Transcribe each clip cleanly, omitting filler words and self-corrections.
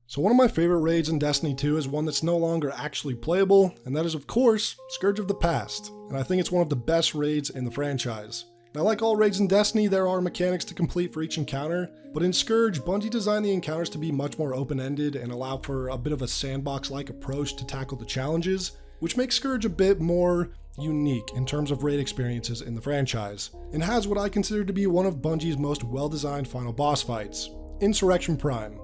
So one of my favorite raids in Destiny 2 is one that's no longer actually playable, and that is of course, Scourge of the Past, and I think it's one of the best raids in the franchise. Now like all raids in Destiny, there are mechanics to complete for each encounter, but in Scourge, Bungie designed the encounters to be much more open-ended and allow for a bit of a sandbox-like approach to tackle the challenges, which makes Scourge a bit more unique in terms of raid experiences in the franchise, and has what I consider to be one of Bungie's most well-designed final boss fights, Insurrection Prime.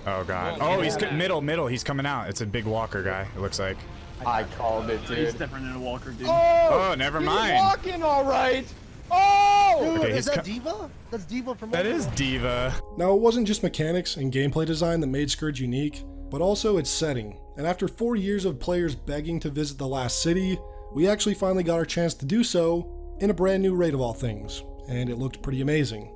Oh god. Oh, he's middle. He's coming out. It's a big walker guy, it looks like. I called it, dude. He's different than a walker, dude. Oh, never mind. He's walking all right. Oh! Dude, Okay, is that Diva? That's Diva from That is Diva. Now it wasn't just mechanics and gameplay design that made Scourge unique, but also its setting. And after 4 years of players begging to visit the last city, we actually finally got our chance to do so in a brand new raid of all things, and it looked pretty amazing.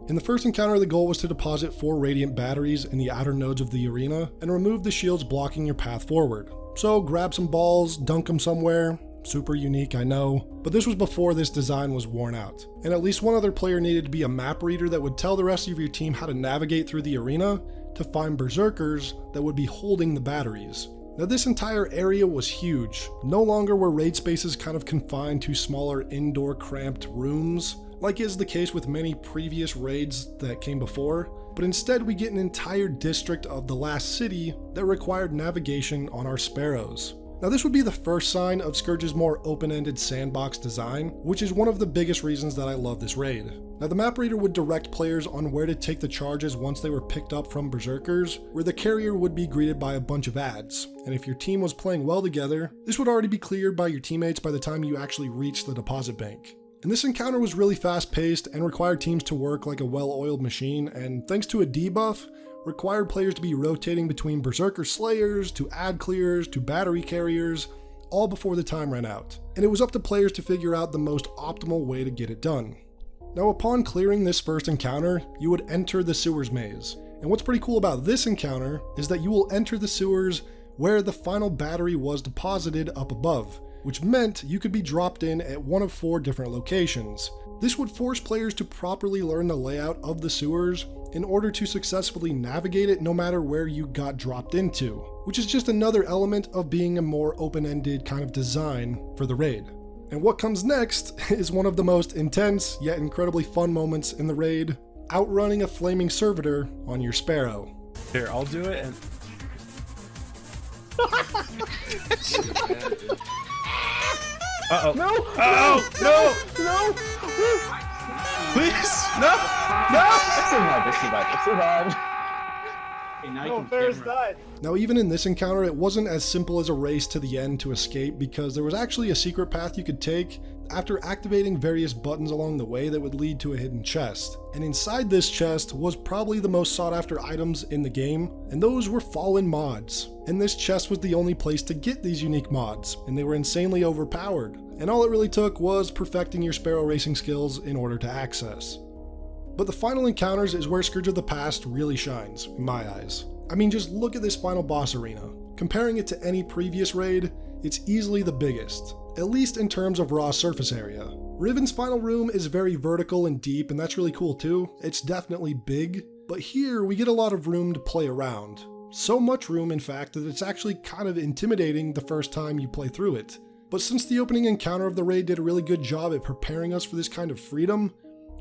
In the first encounter, the goal was to deposit 4 radiant batteries in the outer nodes of the arena and remove the shields blocking your path forward. So grab some balls, dunk them somewhere. Super unique, I know, but this was before this design was worn out. And at least one other player needed to be a map reader that would tell the rest of your team how to navigate through the arena to find berserkers that would be holding the batteries. Now this entire area was huge. No longer were raid spaces kind of confined to smaller indoor cramped rooms, like is the case with many previous raids that came before, but instead we get an entire district of the last city that required navigation on our sparrows. Now this would be the first sign of Scourge's more open-ended sandbox design, which is one of the biggest reasons that I love this raid. Now the map reader would direct players on where to take the charges once they were picked up from berserkers, where the carrier would be greeted by a bunch of ads. And if your team was playing well together, this would already be cleared by your teammates by the time you actually reached the deposit bank. And this encounter was really fast-paced and required teams to work like a well-oiled machine, and thanks to a debuff, required players to be rotating between berserker slayers, to ad clears, to battery carriers, all before the time ran out. And it was up to players to figure out the most optimal way to get it done. Now upon clearing this first encounter, you would enter the sewers maze. And what's pretty cool about this encounter is that you will enter the sewers where the final battery was deposited up above, which meant you could be dropped in at one of 4 different locations. This would force players to properly learn the layout of the sewers in order to successfully navigate it no matter where you got dropped into, which is just another element of being a more open-ended kind of design for the raid. And what comes next is one of the most intense yet incredibly fun moments in the raid, outrunning a flaming servitor on your sparrow. Here, I'll do it and... Uh-oh. No! Oh, no! No! Please! No! It's survived. Okay, now you No, can Ferris camera. died. Now even in this encounter, it wasn't as simple as a race to the end to escape, because there was actually a secret path you could take after activating various buttons along the way that would lead to a hidden chest. And inside this chest was probably the most sought after items in the game, and those were fallen mods. And this chest was the only place to get these unique mods, and they were insanely overpowered. And all it really took was perfecting your sparrow racing skills in order to access. But the final encounters is where Scourge of the Past really shines, in my eyes. I mean, just look at this final boss arena. Comparing it to any previous raid, it's easily the biggest, at least in terms of raw surface area. Riven's final room is very vertical and deep, and that's really cool too. It's definitely big, but here we get a lot of room to play around. So much room, in fact, that it's actually kind of intimidating the first time you play through it. But since the opening encounter of the raid did a really good job at preparing us for this kind of freedom,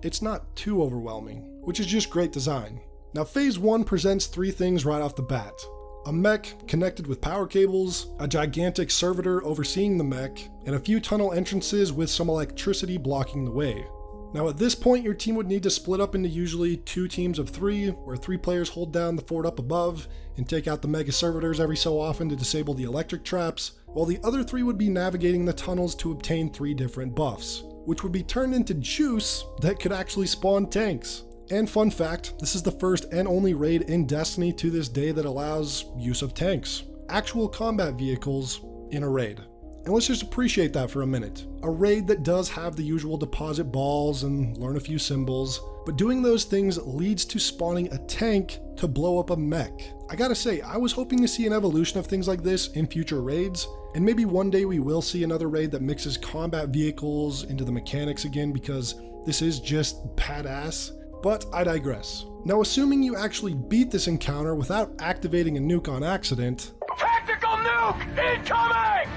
it's not too overwhelming, which is just great design. Now Phase 1 presents 3 things right off the bat. A mech connected with power cables, a gigantic servitor overseeing the mech, and a few tunnel entrances with some electricity blocking the way. Now at this point your team would need to split up into usually 2 teams of 3, where 3 players hold down the fort up above and take out the mega servitors every so often to disable the electric traps, while the other 3 would be navigating the tunnels to obtain 3 different buffs, which would be turned into juice that could actually spawn tanks. And fun fact, this is the first and only raid in Destiny to this day that allows use of tanks, actual combat vehicles in a raid. And let's just appreciate that for a minute. A raid that does have the usual deposit balls and learn a few symbols, but doing those things leads to spawning a tank to blow up a mech. I gotta say, I was hoping to see an evolution of things like this in future raids, and maybe one day we will see another raid that mixes combat vehicles into the mechanics again, because this is just badass. But I digress. Now, assuming you actually beat this encounter without activating a nuke on accident, Tactical nuke incoming!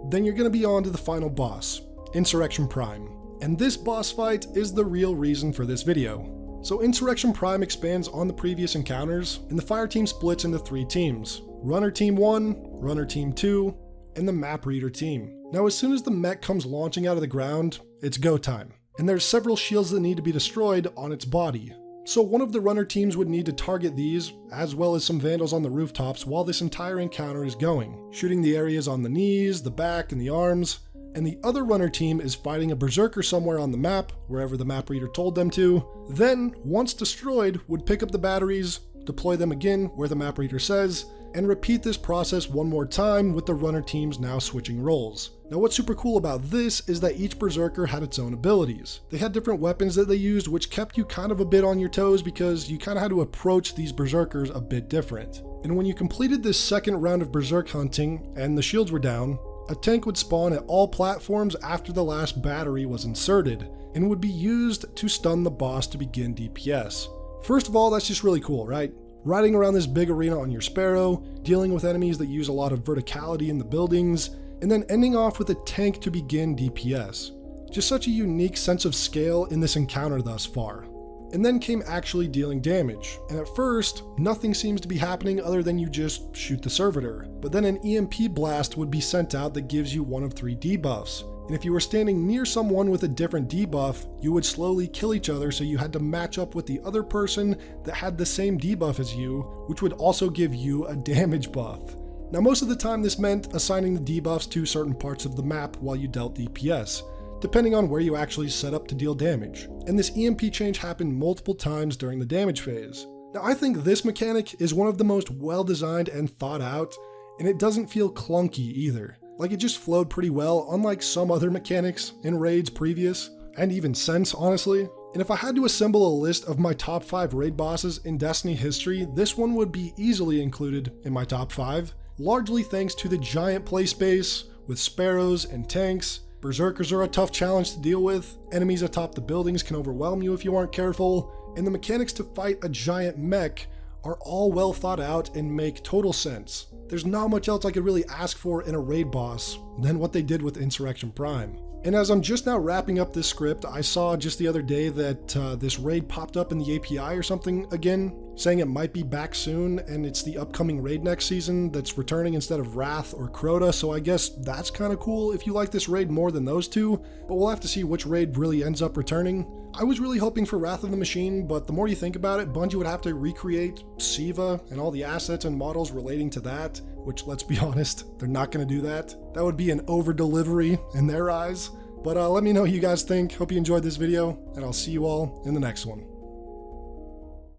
then you're going to be on to the final boss, Insurrection Prime. And this boss fight is the real reason for this video. So Insurrection Prime expands on the previous encounters, and the fire team splits into 3 teams. Runner Team 1, Runner Team 2, and the Map Reader team. Now as soon as the mech comes launching out of the ground, it's go time. And there's several shields that need to be destroyed on its body. So one of the runner teams would need to target these, as well as some vandals on the rooftops while this entire encounter is going, shooting the areas on the knees, the back, and the arms. And the other runner team is fighting a berserker somewhere on the map, wherever the map reader told them to, then, once destroyed, would pick up the batteries, deploy them again where the map reader says, and repeat this process one more time with the runner teams now switching roles. Now what's super cool about this is that each berserker had its own abilities. They had different weapons that they used, which kept you kind of a bit on your toes because you kind of had to approach these berserkers a bit different. And when you completed this second round of berserk hunting and the shields were down, a tank would spawn at all platforms after the last battery was inserted, and would be used to stun the boss to begin DPS. First of all, that's just really cool, right? Riding around this big arena on your Sparrow, dealing with enemies that use a lot of verticality in the buildings, and then ending off with a tank to begin DPS. Just such a unique sense of scale in this encounter thus far. And then came actually dealing damage, and at first, nothing seems to be happening other than you just shoot the servitor. But then an EMP blast would be sent out that gives you one of 3 debuffs. And if you were standing near someone with a different debuff, you would slowly kill each other, so you had to match up with the other person that had the same debuff as you, which would also give you a damage buff. Now most of the time this meant assigning the debuffs to certain parts of the map while you dealt DPS, depending on where you actually set up to deal damage. And this EMP change happened multiple times during the damage phase. Now I think this mechanic is one of the most well designed and thought out, and it doesn't feel clunky either. Like it just flowed pretty well, unlike some other mechanics in raids previous, and even since, honestly. And if I had to assemble a list of my top 5 raid bosses in Destiny history, this one would be easily included in my top 5, largely thanks to the giant play space with sparrows and tanks. Berserkers are a tough challenge to deal with, enemies atop the buildings can overwhelm you if you aren't careful, and the mechanics to fight a giant mech are all well thought out and make total sense. There's not much else I could really ask for in a raid boss than what they did with Insurrection Prime. And as I'm just now wrapping up this script, I saw just the other day that this raid popped up in the API or something again, saying it might be back soon, and it's the upcoming raid next season that's returning instead of Wrath or Crota, so I guess that's kind of cool if you like this raid more than those two, but we'll have to see which raid really ends up returning. I was really hoping for Wrath of the Machine, but the more you think about it, Bungie would have to recreate Siva and all the assets and models relating to that, which, let's be honest, they're not going to do that. That would be an over-delivery in their eyes. But let me know what you guys think. Hope you enjoyed this video, and I'll see you all in the next one.